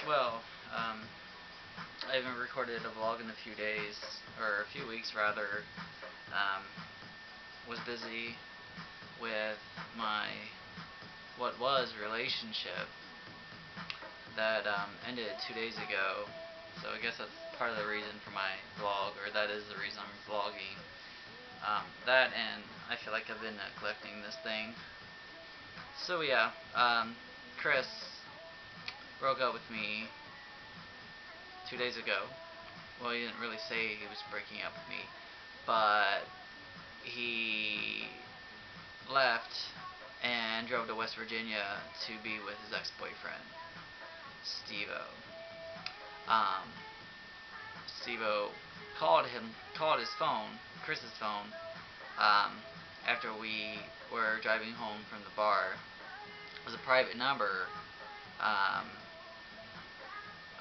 Well, I haven't recorded a vlog in a few days, or a few weeks rather. Um, was busy with my what was relationship that ended 2 days ago. So I guess that's part of the reason for my vlog, or that is the reason I'm vlogging. That and I feel like I've been neglecting this thing. So yeah, Chris broke up with me 2 days ago. Well, he didn't really say he was breaking up with me, but he left and drove to West Virginia to be with his ex-boyfriend, Steve-O. Um, Steve-O called his phone, Chris's phone, um, after we were driving home from the bar. It was a private number. Um,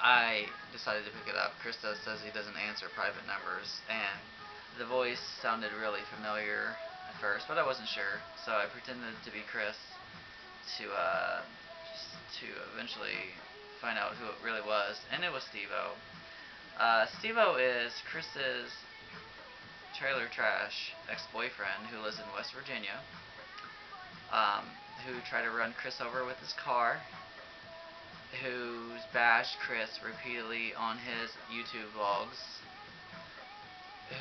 I decided to pick it up. Chris says he doesn't answer private numbers, and the voice sounded really familiar at first, but I wasn't sure, so I pretended to be Chris to to eventually find out who it really was, and it was Steve-O. Steve-O is Chris's trailer trash ex-boyfriend who lives in West Virginia, um, who tried to run Chris over with his car, who's bashed Chris repeatedly on his YouTube vlogs,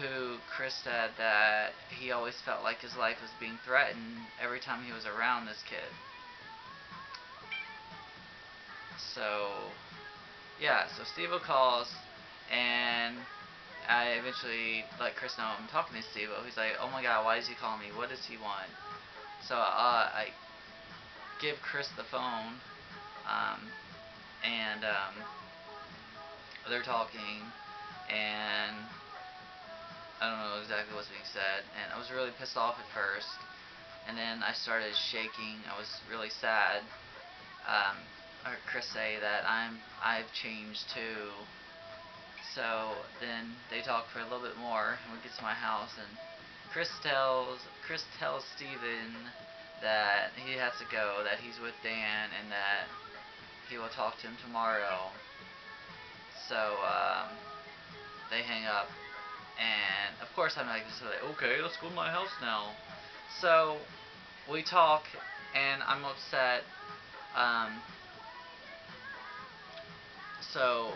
who Chris said that he always felt like his life was being threatened every time he was around this kid. So, yeah, so Steve-O calls, and I eventually let Chris know I'm talking to Steve-O. He's like, oh my god, why is he calling me? What does he want? So, I give Chris the phone, and they're talking, and I don't know exactly what's being said, and I was really pissed off at first, and then I started shaking. I was really sad. I heard Chris say that I've changed too. So then they talk for a little bit more, and we get to my house, and Chris tells Steven that he has to go, that he's with Dan, and that he will talk to him tomorrow. So they hang up, and of course I'm like, just like, okay, let's go to my house now. So we talk, and I'm upset. Um, so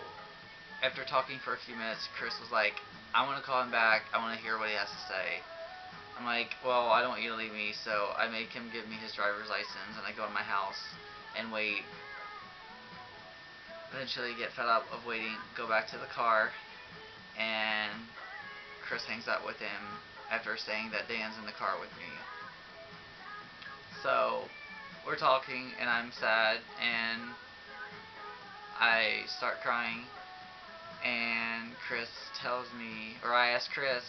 after talking for a few minutes, Chris was like, I want to call him back. I want to hear what he has to say. I'm like, well, I don't want you to leave me, so I make him give me his driver's license, and I go to my house and wait. Eventually get fed up of waiting, go back to the car, and Chris hangs out with him after saying that Dan's in the car with me. So we're talking, and I'm sad, and I start crying, and Chris tells me, or I ask Chris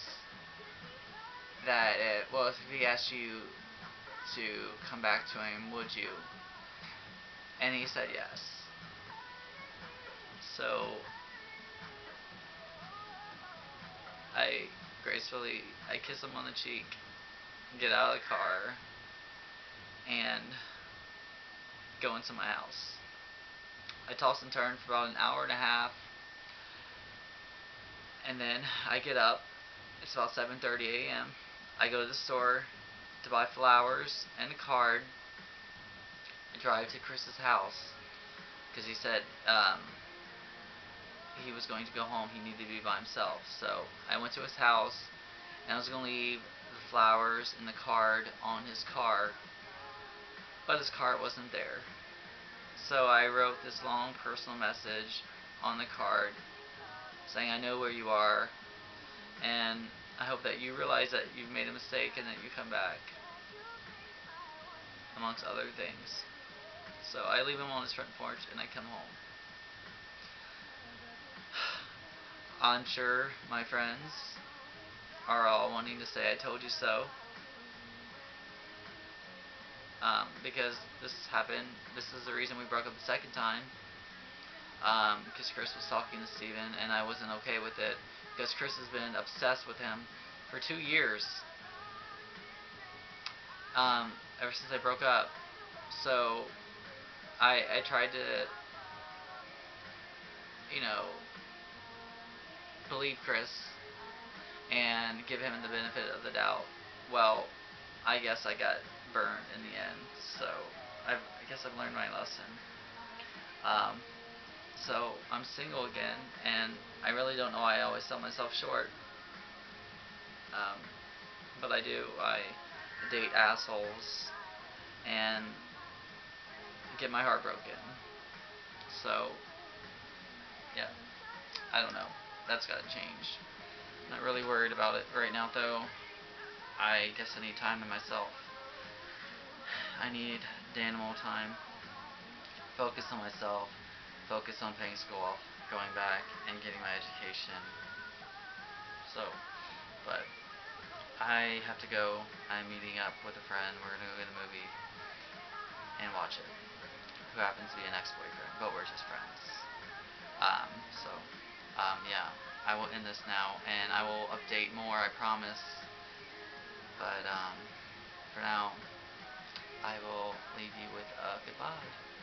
that, well, if he asked you to come back to him, would you? And he said yes. So I kiss him on the cheek, get out of the car, and go into my house. I toss and turn for about an hour and a half, and then I get up. It's about 7:30 a.m. I go to the store to buy flowers and a card and drive to Chris's house because he said he was going to go home. He needed to be by himself. So I went to his house, and I was going to leave the flowers and the card on his car, but his card wasn't there. So I wrote this long personal message on the card saying, I know where you are, and I hope that you realize that you've made a mistake and that you come back, amongst other things. So I leave him on his front porch, and I come home. I'm sure my friends are all wanting to say I told you so, because this happened. This is the reason we broke up the second time, because Chris was talking to Steven, and I wasn't okay with it, because Chris has been obsessed with him for 2 years, ever since I broke up. So I tried to you know, believe Chris and give him the benefit of the doubt. Well, I guess I got burned in the end. So I guess I've learned my lesson. Um, so I'm single again, and I really don't know why I always sell myself short. Um, but I do. I date assholes and get my heart broken. So yeah, I don't know. That's got to change. Not really worried about it right now, though. I guess I need time to myself. I need Danimal time. Focus on myself. Focus on paying school off, going back, and getting my education. So, but I have to go. I'm meeting up with a friend. We're gonna go get a movie and watch it. Who happens to be an ex-boyfriend, but we're just friends. Um, so, yeah, I will end this now, and I will update more. I promise. But for now, I will leave you with a goodbye.